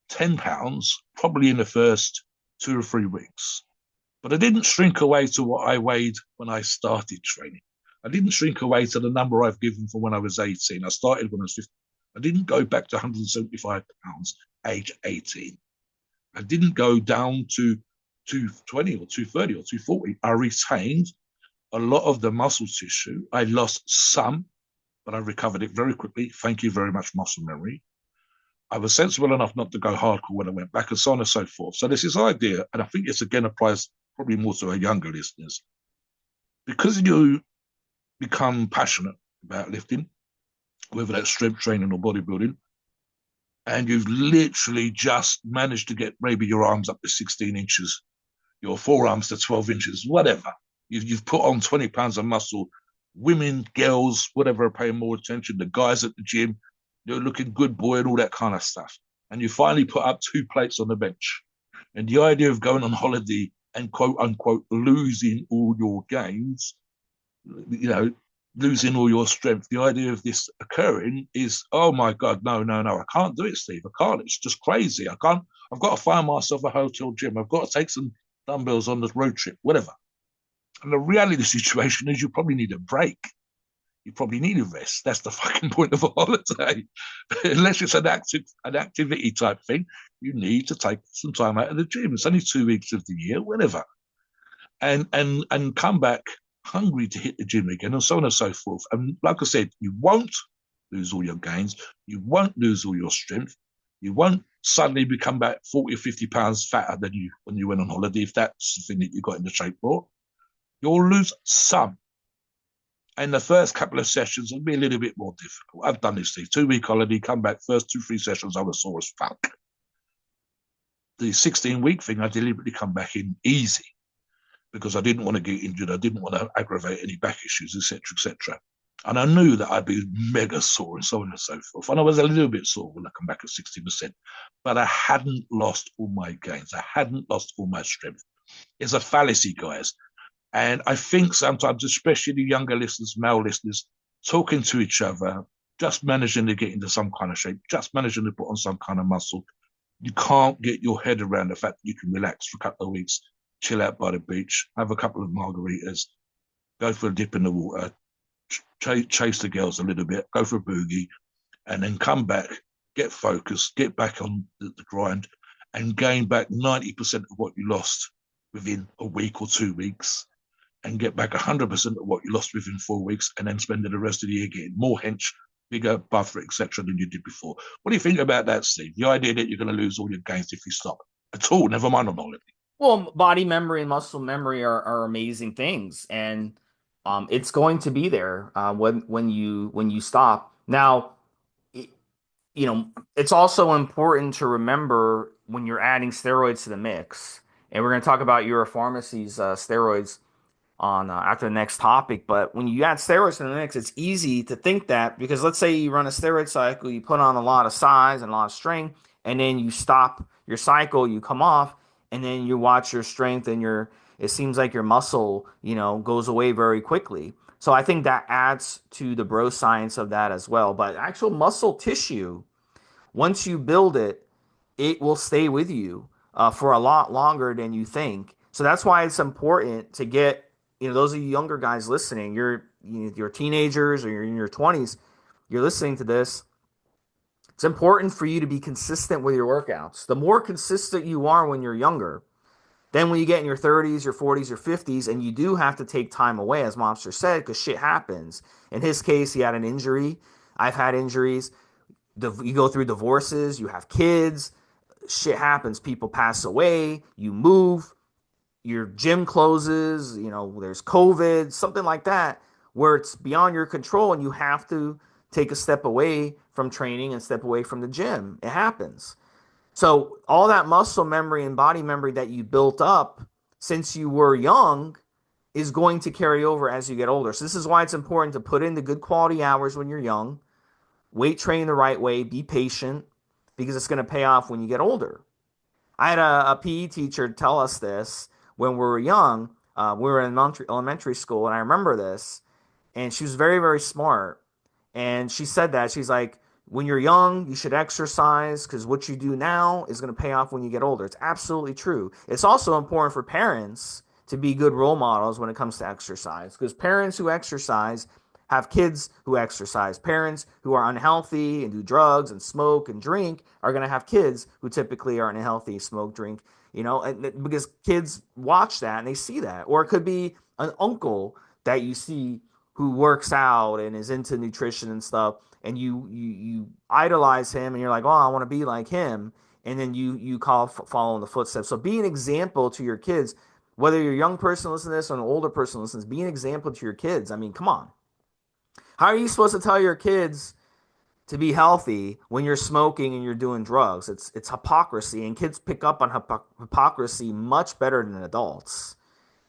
10 pounds probably in the first 2 or 3 weeks. But I didn't shrink away to what I weighed when I started training. I didn't shrink away to the number I've given from when I was 18. I started when I was 15. I didn't go back to 175 pounds, age 18. I didn't go down to 220 or 230 or 240. I retained a lot of the muscle tissue. I lost some, but I recovered it very quickly. Thank you very much, muscle memory. I was sensible enough not to go hardcore when I went back, and so on and so forth. So there's this idea, and I think this again applies probably more to our younger listeners, because you become passionate about lifting, whether that's strength training or bodybuilding, and you've literally just managed to get maybe your arms up to 16 inches, your forearms to 12 inches, whatever. You've put on 20 pounds of muscle. Women, girls, whatever, are paying more attention. The guys at the gym, you're looking good, boy, and all that kind of stuff. And you finally put up 2 plates on the bench. And the idea of going on holiday and quote unquote losing all your gains, you know, losing all your strength, the idea of this occurring is, oh my God, no, no, no, I can't do it, Steve. I can't. It's just crazy. I can't. I've got to find myself a hotel gym. I've got to take some dumbbells on this road trip, whatever. And the reality of the situation is you probably need a break. You probably need a rest. That's the fucking point of a holiday. Unless it's an activity type thing, you need to take some time out of the gym. It's only 2 weeks of the year, whatever. And come back hungry to hit the gym again, and so on and so forth. And like I said, you won't lose all your gains, you won't lose all your strength, you won't suddenly become back 40 or 50 pounds fatter than you when you went on holiday, if that's the thing that you got in the shape for. You'll lose some. And the first couple of sessions will be a little bit more difficult. I've done this thing, 2 week holiday, come back, first 2, 3 sessions, I was sore as fuck. The 16-week thing, I deliberately come back in easy because I didn't want to get injured. I didn't want to aggravate any back issues, etc., etc. And I knew that I'd be mega sore and so on and so forth. And I was a little bit sore when I come back at 60%, but I hadn't lost all my gains. I hadn't lost all my strength. It's a fallacy, guys. And I think sometimes, especially the younger listeners, male listeners, talking to each other, just managing to get into some kind of shape, just managing to put on some kind of muscle, you can't get your head around the fact that you can relax for a couple of weeks, chill out by the beach, have a couple of margaritas, go for a dip in the water, chase the girls a little bit, go for a boogie, and then come back, get focused, get back on the grind, and gain back 90% of what you lost within a week or 2 weeks, and get back 100% of what you lost within 4 weeks, and then spend the rest of the year getting more hench, bigger, buffer, etc., than you did before. What do you think about that, Steve? The idea that you're going to lose all your gains if you stop at all, never mind on holiday. Well, body memory and muscle memory are amazing things, and it's going to be there when you stop. Now, it, it's also important to remember when you're adding steroids to the mix, and we're going to talk about Euro Pharmacy's steroids on after the next topic. But when you add steroids to the mix, it's easy to think that because let's say you run a steroid cycle, you put on a lot of size and a lot of strength, and then you stop your cycle, you come off, and then you watch your strength and it seems like your muscle, goes away very quickly. So I think that adds to the bro science of that as well. But actual muscle tissue, once you build it, it will stay with you for a lot longer than you think. So that's why it's important to get, those of you younger guys listening, you're teenagers or you're in your 20s, you're listening to this. It's important for you to be consistent with your workouts. The more consistent you are when you're younger, then when you get in your 30s, your 40s, your 50s, and you do have to take time away, as Mobster said, because shit happens. In his case, he had an injury. I've had injuries. You go through divorces, you have kids, shit happens. People pass away, you move, your gym closes, there's COVID, something like that, where it's beyond your control and you have to take a step away from training and step away from the gym. It happens. So all that muscle memory and body memory that you built up since you were young is going to carry over as you get older. So this is why it's important to put in the good quality hours when you're young, weight train the right way, be patient, because it's going to pay off when you get older. I had a PE teacher tell us this when we were young. We were in elementary school, and I remember this. And she was very, very smart. And she said that. She's like, when you're young, you should exercise because what you do now is going to pay off when you get older. It's absolutely true. It's also important for parents to be good role models when it comes to exercise because parents who exercise have kids who exercise. Parents who are unhealthy and do drugs and smoke and drink are going to have kids who typically are unhealthy, smoke, drink, because kids watch that and they see that. Or it could be an uncle that you see who works out and is into nutrition and stuff. and you idolize him, and you're like, oh, I want to be like him, and then you call follow in the footsteps. So be an example to your kids, whether you're a young person listening to this or an older person listening to this. Be an example to your kids. I mean, come on. How are you supposed to tell your kids to be healthy when you're smoking and you're doing drugs? It's hypocrisy, and kids pick up on hypocrisy much better than adults,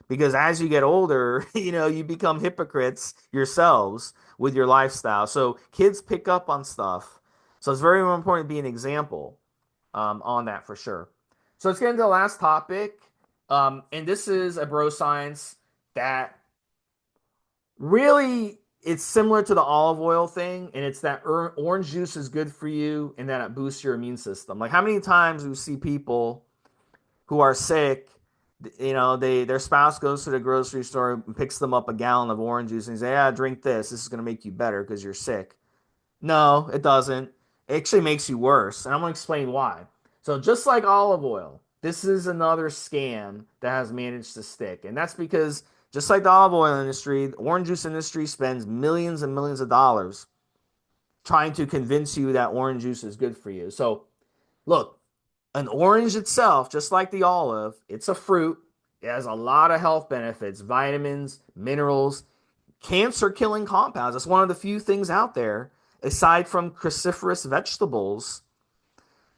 because as you get older, you become hypocrites yourselves with your lifestyle. So kids pick up on stuff. So it's very important to be an example on that for sure. So let's get into the last topic. And this is a bro science that really, it's similar to the olive oil thing, and it's that orange juice is good for you and that it boosts your immune system. Like, how many times do we see people who are sick, their spouse goes to the grocery store and picks them up a gallon of orange juice and say, yeah, drink this. This is going to make you better because you're sick. No, it doesn't. It actually makes you worse. And I'm going to explain why. So, just like olive oil, this is another scam that has managed to stick. And that's because, just like the olive oil industry, the orange juice industry spends millions and millions of dollars trying to convince you that orange juice is good for you. So, look, an orange itself, just like the olive, it's a fruit. It has a lot of health benefits, vitamins, minerals, cancer killing compounds. It's one of the few things out there, aside from cruciferous vegetables,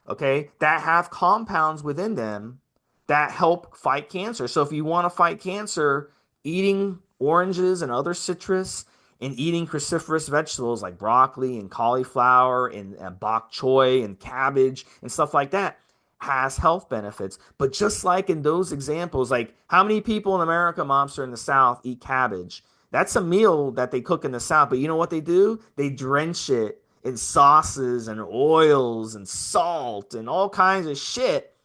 okay, that have compounds within them that help fight cancer. So if you want to fight cancer, eating oranges and other citrus and eating cruciferous vegetables like broccoli and cauliflower and bok choy and cabbage and stuff like that has health benefits. But just like in those examples, like how many people in America, Mobster, in the South eat cabbage? That's a meal that they cook in the South. But you know what they do? They drench it in sauces and oils and salt and all kinds of shit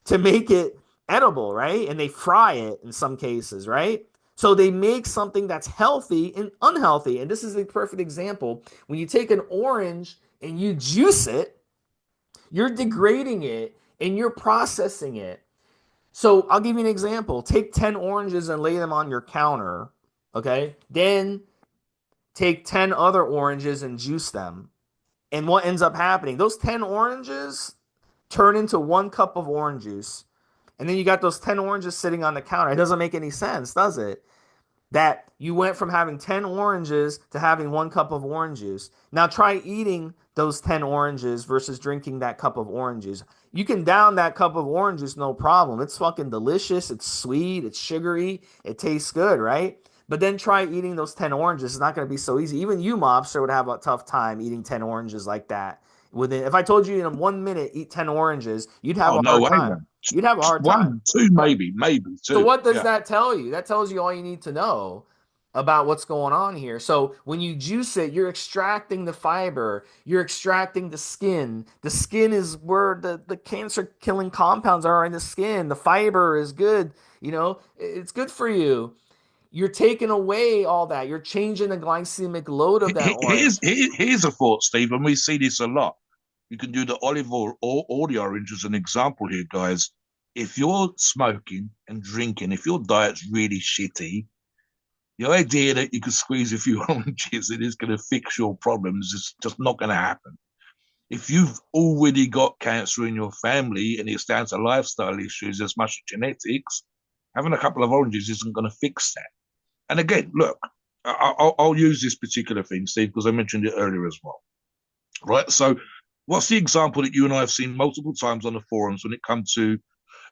to make it edible, right? And they fry it in some cases, right? So they make something that's healthy and unhealthy. And this is a perfect example. When you take an orange and you juice it, you're degrading it and you're processing it. So I'll give you an example. Take 10 oranges and lay them on your counter, okay? Then take 10 other oranges and juice them. And what ends up happening? Those 10 oranges turn into 1 cup of orange juice. And then you got those 10 oranges sitting on the counter. It doesn't make any sense, does it? That you went from having 10 oranges to having 1 cup of orange juice. Now try eating those 10 oranges versus drinking that cup of orange juice. You can down that cup of orange juice, no problem. It's fucking delicious. It's sweet. It's sugary. It tastes good, right? But then try eating those 10 oranges. It's not going to be so easy. Even you, mobster, would have a tough time eating 10 oranges like that. If I told you in 1 minute eat 10 oranges, you'd have Oh, a no hard way, time. man. You'd have a hard time. One, two, Right. maybe So two. what does Yeah. that tell you? That tells you all you need to know about what's going on here. So when you juice it, you're extracting the fiber, you're extracting the skin. The skin is where the cancer killing compounds are in the skin. The fiber is good, it's good for you. You're taking away all that. You're changing the glycemic load of that orange. Here's a thought, Steve, and we see this a lot. You can do the olive or the orange as an example here, guys. If you're smoking and drinking, if your diet's really shitty, the idea that you can squeeze a few oranges and it's going to fix your problems is just not going to happen. If you've already got cancer in your family and it's down to lifestyle issues as much as genetics, having a couple of oranges isn't going to fix that. And again, look, I'll use this particular thing, Steve, because I mentioned it earlier as well. Right. So, what's the example that you and I have seen multiple times on the forums when it comes to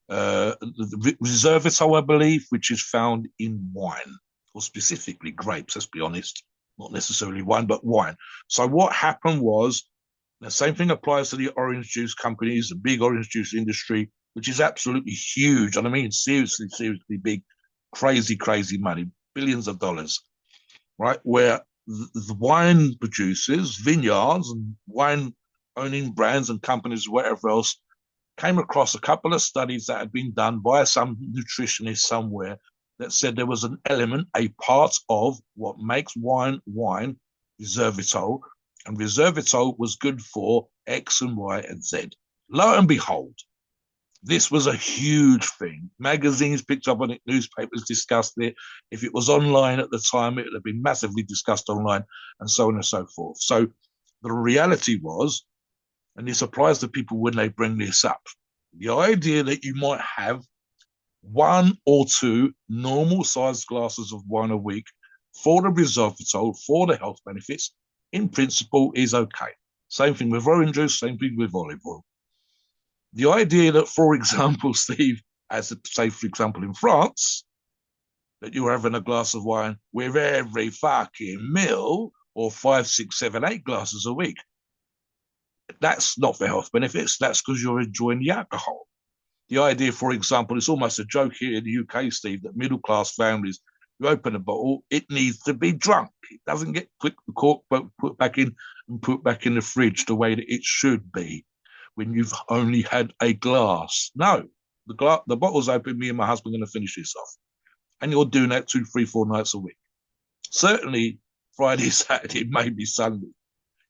the reservitol, I believe, which is found in wine, or specifically grapes, let's be honest, not necessarily wine, but wine. So, what happened was the same thing applies to the orange juice companies, the big orange juice industry, which is absolutely huge. And I mean, seriously, seriously big, crazy money, billions of dollars, right? Where the wine producers, vineyards, and wine owning brands and companies, whatever else, came across a couple of studies that had been done by some nutritionist somewhere that said there was an element, a part of what makes wine, reservitol, and reservitol was good for X and Y and Z. Lo and behold, this was a huge thing. Magazines picked up on it, newspapers discussed it. If it was online at the time, it would have been massively discussed online, and so on and so forth. So The reality was, and it surprised the people when they bring this up, the idea that you might have one or two normal sized glasses of wine a week for the resveratrol, for the health benefits, in principle is okay. Same thing with orange juice, same thing with olive oil. The idea that, for example, Steve, as say, for example, in France, that you're having a glass of wine with every fucking meal or five, six, seven, eight glasses a week. That's not for health benefits. That's because you're enjoying the alcohol. The idea, for example, it's almost a joke here in the UK, Steve, that middle class families, you open a bottle, it needs to be drunk. It doesn't get quick the cork, but put back in and put back in the fridge the way that it should be when you've only had a glass. No, the bottle's open. Me and my husband are going to finish this off, and you're doing that 2, 3, 4 nights a week. Certainly Friday, Saturday, maybe Sunday.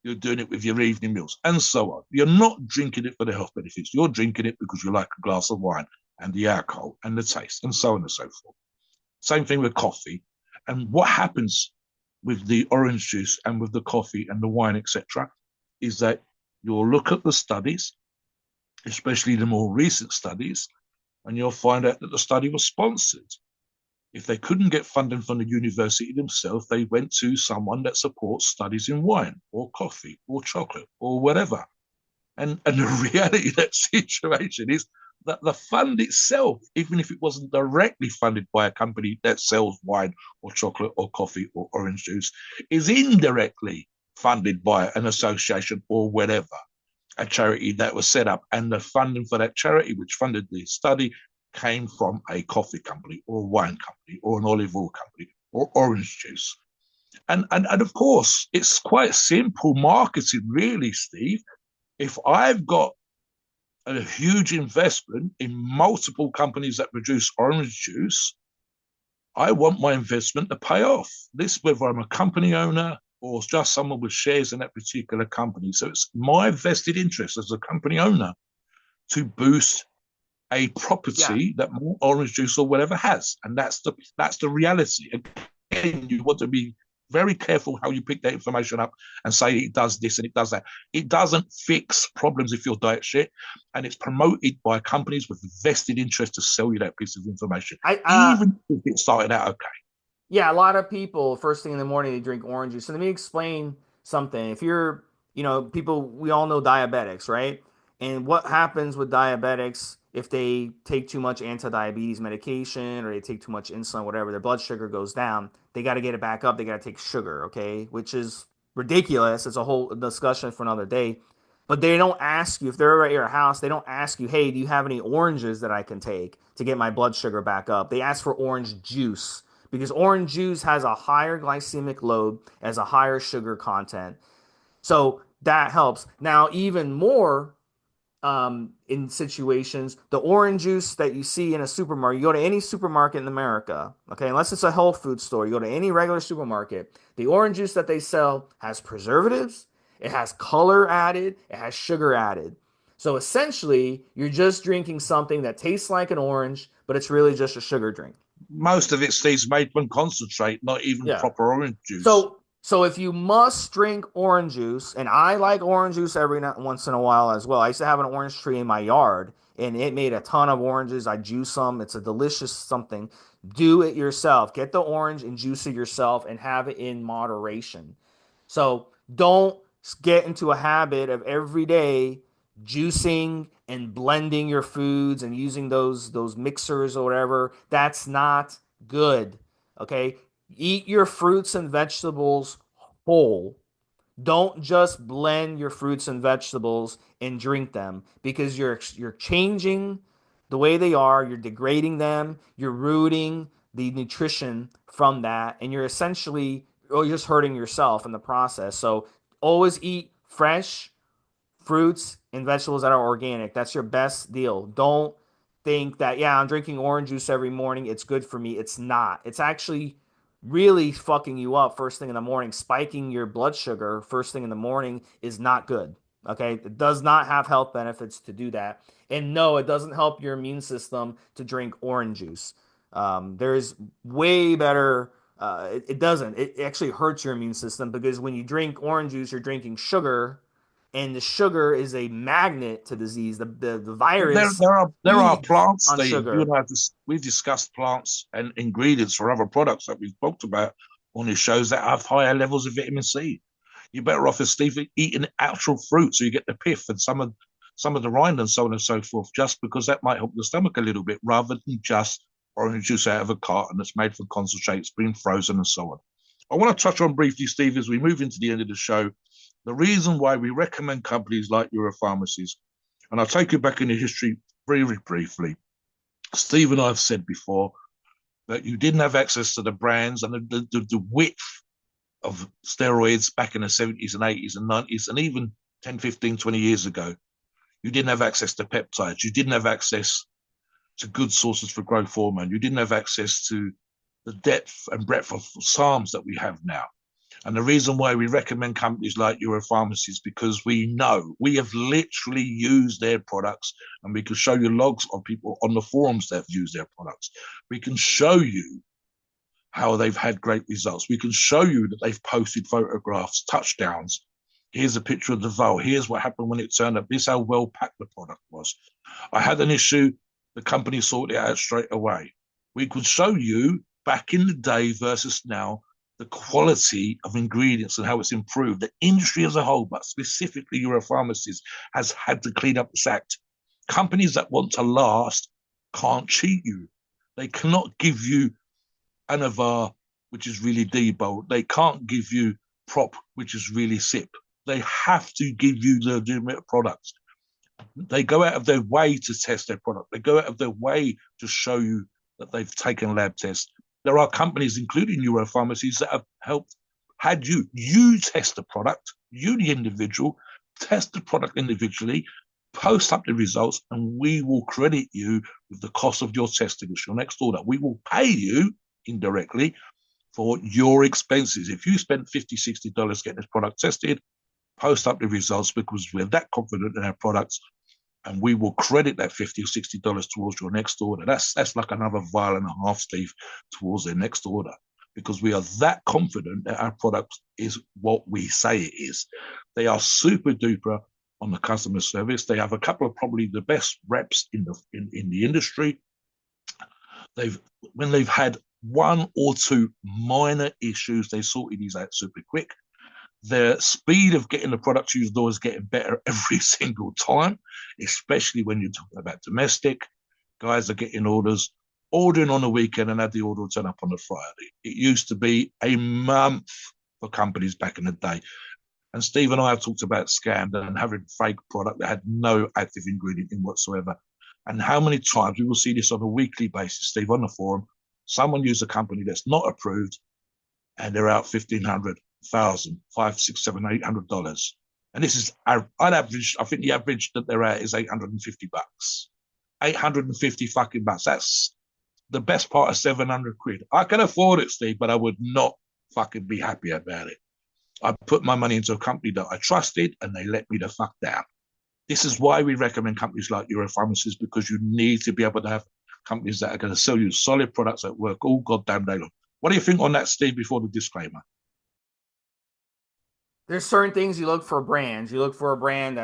You're doing it with your evening meals and so on. You're not drinking it for the health benefits. You're drinking it because you like a glass of wine and the alcohol and the taste and so on and so forth. Same thing with coffee. And what happens with the orange juice and with the coffee and the wine, etc., is that you'll look at the studies, especially the more recent studies, and you'll find out that the study was sponsored. If they couldn't get funding from the university themselves, they went to someone that supports studies in wine or coffee or chocolate or whatever. And the reality of that situation is that the fund itself, even if it wasn't directly funded by a company that sells wine or chocolate or coffee or orange juice, is indirectly funded by an association or whatever, a charity that was set up. And the funding for that charity, which funded the study, came from a coffee company or a wine company or an olive oil company or orange juice. And of course, it's quite simple marketing, really, Steve. If I've got a huge investment in multiple companies that produce orange juice, I want my investment to pay off. This, whether I'm a company owner or just someone with shares in that particular company. So it's my vested interest as a company owner to boost a Yeah. property that more orange juice or whatever has, and that's the reality. Again, you want to be very careful how you pick that information up and say it does this and it does that. It doesn't fix problems if your diet shit, and it's promoted by companies with vested interest to sell you that piece of information, I even if it started out okay. Yeah, a lot of people first thing in the morning they drink orange juice. So let me explain something. If you're, people we all know diabetics, right? And what happens with diabetics if they take too much anti-diabetes medication or they take too much insulin, whatever, their blood sugar goes down. They got to get it back up. They got to take sugar, okay? Which is ridiculous. It's a whole discussion for another day. But they don't ask you if they're at your house, they don't ask you, "Hey, do you have any oranges that I can take to get my blood sugar back up?" They ask for orange juice because orange juice has a higher glycemic load, has a higher sugar content. So that helps. Now, even more in situations, the orange juice that you see in a supermarket, you go to any supermarket in America, okay, unless it's a health food store, you go to any regular supermarket, the orange juice that they sell has preservatives, it has color added, it has sugar added. So essentially, you're just drinking something that tastes like an orange, but it's really just a sugar drink. Most of it stays made from concentrate, not even Yeah. proper orange juice. So if you must drink orange juice, and I like orange juice every once in a while as well. I used to have an orange tree in my yard, and it made a ton of oranges. I juice them. It's a delicious something. Do it yourself. Get the orange and juice it yourself, and have it in moderation. So don't get into a habit of every day juicing and blending your foods and using those mixers or whatever. That's not good. Okay? Eat your fruits and vegetables whole. Don't just blend your fruits and vegetables and drink them because you're changing the way they are, you're degrading them, you're rooting the nutrition from that, and you're essentially you're just hurting yourself in the process. So always eat fresh fruits and vegetables that are organic. That's your best deal. Don't think that, yeah, I'm drinking orange juice every morning. It's good for me. It's not. It's actually really fucking you up first thing in the morning. Spiking your blood sugar first thing in the morning is not good. Okay. It does not have health benefits to do that. And no, it doesn't help your immune system to drink orange juice. There's way better It doesn't. It actually hurts your immune system because when you drink orange juice, you're drinking sugar, and the sugar is a magnet to disease. The There, virus there are feeds plants, on Steve. You sugar. and I have we've discussed plants and ingredients for other products that we've talked about on these shows that have higher levels of vitamin C. You're better off, as Steve, eating actual fruit so you get the pith and some of the rind and so on and so forth, just because that might help the stomach a little bit, rather than just orange juice out of a carton that's made from concentrate, it's been frozen and so on. I want to touch on briefly, Steve, as we move into the end of the show, the reason why we recommend companies like Euro Pharmacies. And I'll take you back in the history very briefly. Steve and I have said before that you didn't have access to the brands and the width of steroids back in the 70s and 80s and 90s, and even 10, 15, 20 years ago. You didn't have access to peptides. You didn't have access to good sources for growth hormone. You didn't have access to the depth and breadth of SARMs that we have now. And the reason why we recommend companies like Europharmacy is because we know we have literally used their products, and we can show you logs of people on the forums that have used their products. We can show you how they've had great results. We can show you that they've posted photographs, touchdowns. Here's a picture of the Vol. Here's what happened when it turned up. This is how well packed the product was. I had an issue. The company sorted it out straight away. We could show you back in the day versus now the quality of ingredients and how it's improved. The industry as a whole, but specifically Europharmacies, has had to clean up this act. Companies that want to last can't cheat you. They cannot give you Anavar, which is really debold. They can't give you Prop, which is really SIP. They have to give you the legitimate products. They go out of their way to test their product. They go out of their way to show you that they've taken lab tests. There are companies, including Europharmacies, that have had you test the product, you, the individual, test the product individually, post up the results, and we will credit you with the cost of your testing. It's your next order. We will pay you indirectly for your expenses. If you spend $50, $60 getting this product tested, post up the results, because we're that confident in our products, and we will credit that $50 or $60 towards your next order. That's like another vial and a half, Steve, towards their next order, because we are that confident that our product is what we say it is. They are super duper on the customer service. They have a couple of probably the best reps in the industry. When they've had one or two minor issues, they sorted these out super quick. Their speed of getting the product to your door is getting better every single time, especially when you're talking about domestic. Guys are getting ordering on the weekend, and had the order turn up on the Friday. It used to be a month for companies back in the day. And Steve and I have talked about scams and having fake product that had no active ingredient in whatsoever. And how many times we will see this on a weekly basis, Steve, on the forum. Someone used a company that's not approved, and they're out 1,500, 1,000, 5, 6, 7, $800. And this is on average. I think the average that they're at is $850. 850 fucking bucks. That's the best part of 700 quid. I can afford it, Steve, but I would not fucking be happy about it. I put my money into a company that I trusted, and they let me the fuck down. This is why we recommend companies like Europharmacies, because you need to be able to have companies that are going to sell you solid products that work all goddamn day long. What do you think on that, Steve, before the disclaimer? There's certain things you look for brands. You look for a brand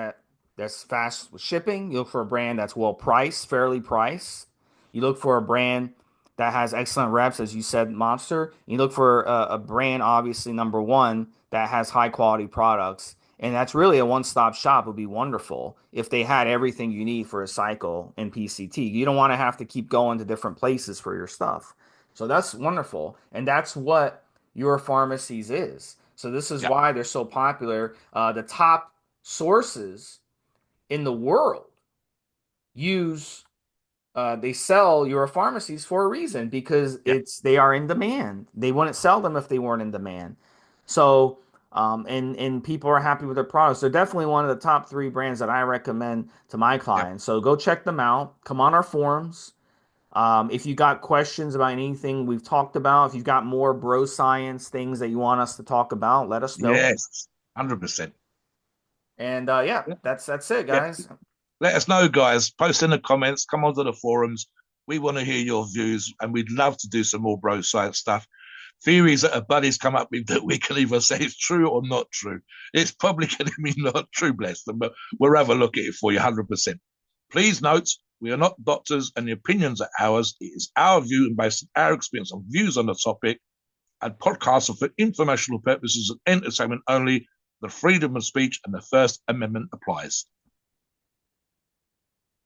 that's fast with shipping. You look for a brand that's well priced, fairly priced. You look for a brand that has excellent reps, as you said, Monster. You look for a brand, obviously number one, that has high quality products, and that's really a one-stop shop. Would be wonderful if they had everything you need for a cycle in PCT. You don't want to have to keep going to different places for your stuff. So that's wonderful, and that's what your pharmacies is. So this is Yeah. why they're so popular. The top sources in the world use they sell your pharmacies for a reason because Yeah. they are in demand. They wouldn't sell them if they weren't in demand. So and people are happy with their products. They're definitely one of the top three brands that I recommend to my Yeah. clients. So go check them out. Come on our forums. If you got questions about anything we've talked about, if you've got more bro science things that you want us to talk about, let us know. Yes. 100%. And yeah, Yeah. that's it, Yeah. guys. Let us know, guys. Post in the comments. Come onto the forums. We want to hear your views, and we'd love to do some more bro science stuff. theories that a buddy's come up with that we can either say is true or not true. It's probably going to be not true, bless them, but we'll have a look at it for you 100%. Please note, we are not doctors and the opinions are ours. It is our view and based on our experience and views on the topic, and podcasts are for informational purposes and entertainment only. The freedom of speech and the First Amendment applies.